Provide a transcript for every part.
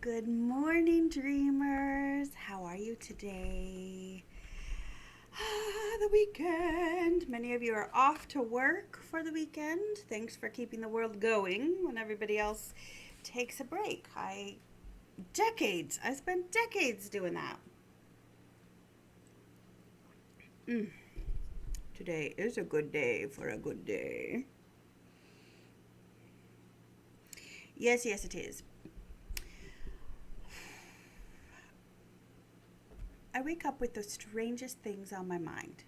Good morning, dreamers. How are you today? The weekend. Many of you are off to work for the weekend. Thanks for keeping the world going when everybody else takes a break. I spent decades doing that. Mm. Today is a good day for a good day. Yes, it is. I wake up with the strangest things on my mind.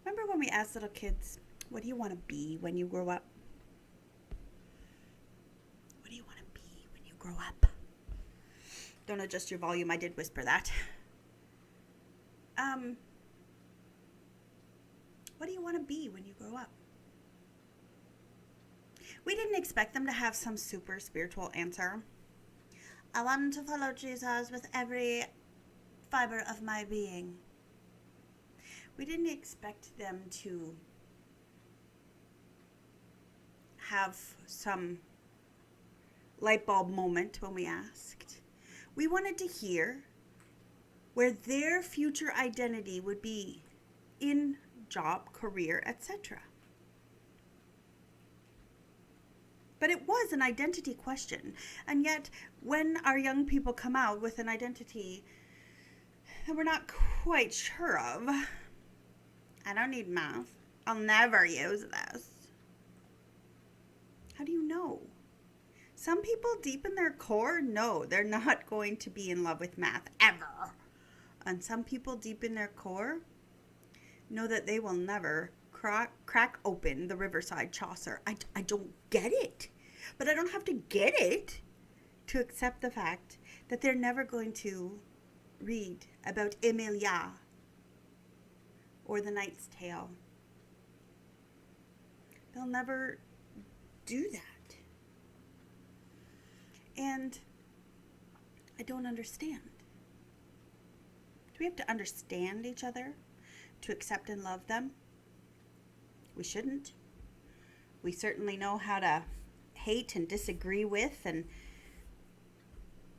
Remember when we asked little kids, what do you want to be when you grow up? What do you want to be when you grow up? Don't adjust your volume. I did whisper that. Um, what do you want to be when you grow up? We didn't expect them to have some super spiritual answer. I want to follow Jesus with every fiber of my being. We didn't expect them to have some light bulb moment when we asked. We wanted to hear where their future identity would be in job, career, etc. But it was an identity question. And yet, when our young people come out with an identity that we're not quite sure of, I don't need math. I'll never use this. How do you know? Some people deep in their core know they're not going to be in love with math ever. And some people deep in their core know that they will never crack open the Riverside Chaucer. I don't get it. But I don't have to get it to accept the fact that they're never going to read about Emilia or The Knight's Tale. They'll never do that. And I don't understand. Do we have to understand each other to accept and love them? We shouldn't. We certainly know how to hate and disagree with and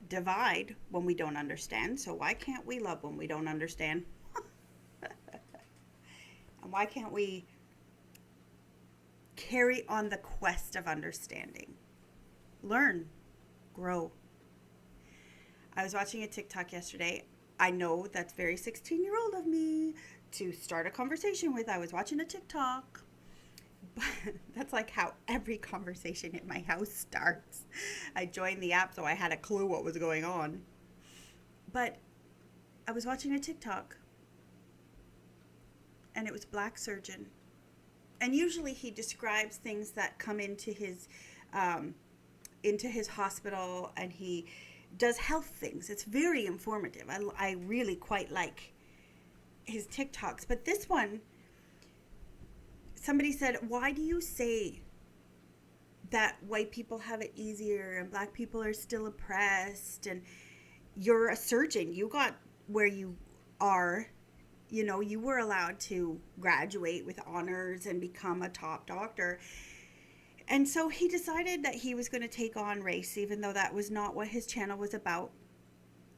divide when we don't understand. So why can't we love when we don't understand? And why can't we carry on the quest of understanding? Learn, grow. I was watching a TikTok yesterday. I know that's very 16-year-old of me to start a conversation with. I was watching a TikTok. But that's like how every conversation in my house starts. I joined the app so I had a clue what was going on. But I was watching a TikTok and it was Black Surgeon. And usually he describes things that come into his hospital, and he does health things. It's very informative. I really quite like his TikToks. But this one, somebody said, why do you say that white people have it easier and black people are still oppressed? And you're a surgeon. You got where you are. You know, you were allowed to graduate with honors and become a top doctor. And so he decided that he was going to take on race, even though that was not what his channel was about.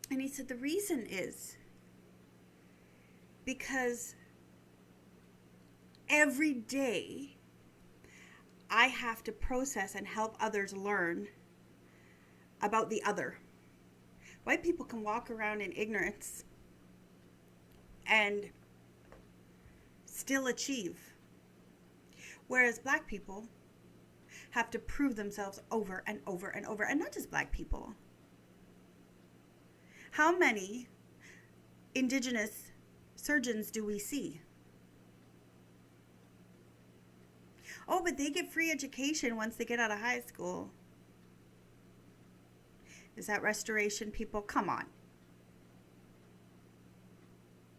And he said the reason is because every day I have to process and help others learn about the other. White people can walk around in ignorance and still achieve, whereas black people have to prove themselves over and over and over. And not just black people. How many indigenous surgeons do we see? Oh, but they get free education once they get out of high school. Is that restoration, people? Come on.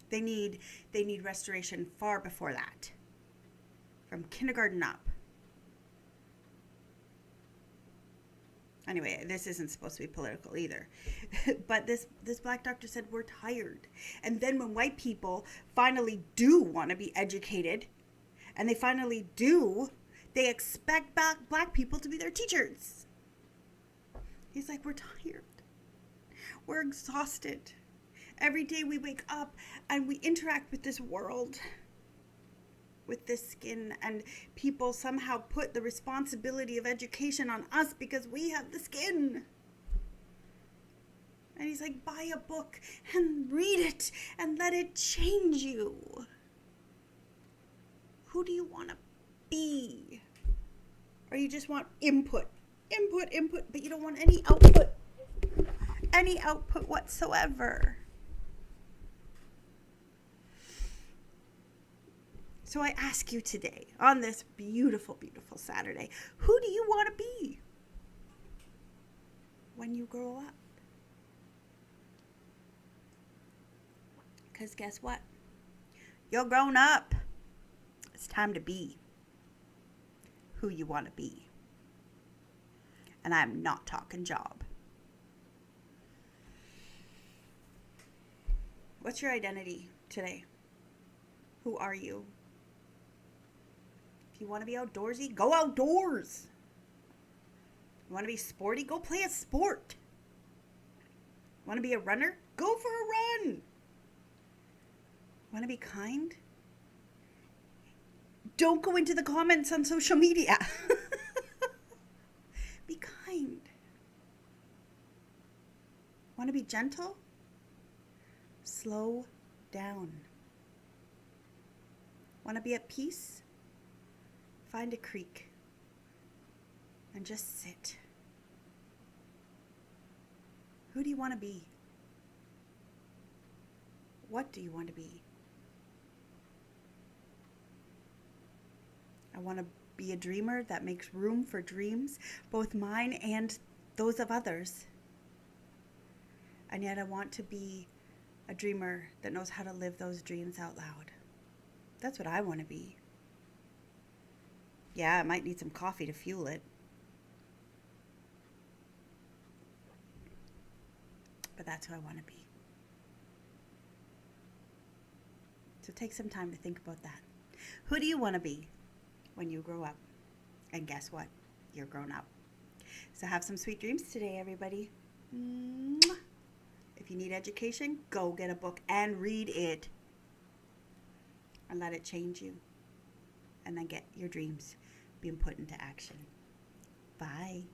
They need restoration far before that. From kindergarten up. Anyway, this isn't supposed to be political either. But this black doctor said, we're tired. And then when white people finally do want to be educated, and they finally do, they expect black people to be their teachers. He's like, we're tired. We're exhausted. Every day we wake up and we interact with this world, with this skin, and people somehow put the responsibility of education on us because we have the skin. And he's like, buy a book and read it and let it change you. Who do you want to be? Or you just want input, but you don't want any output whatsoever. So I ask you today, on this beautiful, beautiful Saturday, who do you want to be when you grow up? Because guess what? You're grown up. It's time to be who you want to be. And I'm not talking job. What's your identity today? Who are you? If you want to be outdoorsy, go outdoors. You want to be sporty? Go play a sport. Want to be a runner? Go for a run. Want to be kind? Don't go into the comments on social media. Be kind. Want to be gentle? Slow down. Want to be at peace? Find a creek and just sit. Who do you want to be? What do you want to be? I want to be a dreamer that makes room for dreams, both mine and those of others. And yet I want to be a dreamer that knows how to live those dreams out loud. That's what I want to be. Yeah, I might need some coffee to fuel it. But that's who I want to be. So take some time to think about that. Who do you want to be when you grow up? And guess what? You're grown up. So have some sweet dreams today, everybody. Mwah. If you need education, go get a book and read it. And let it change you. And then get your dreams being put into action. Bye.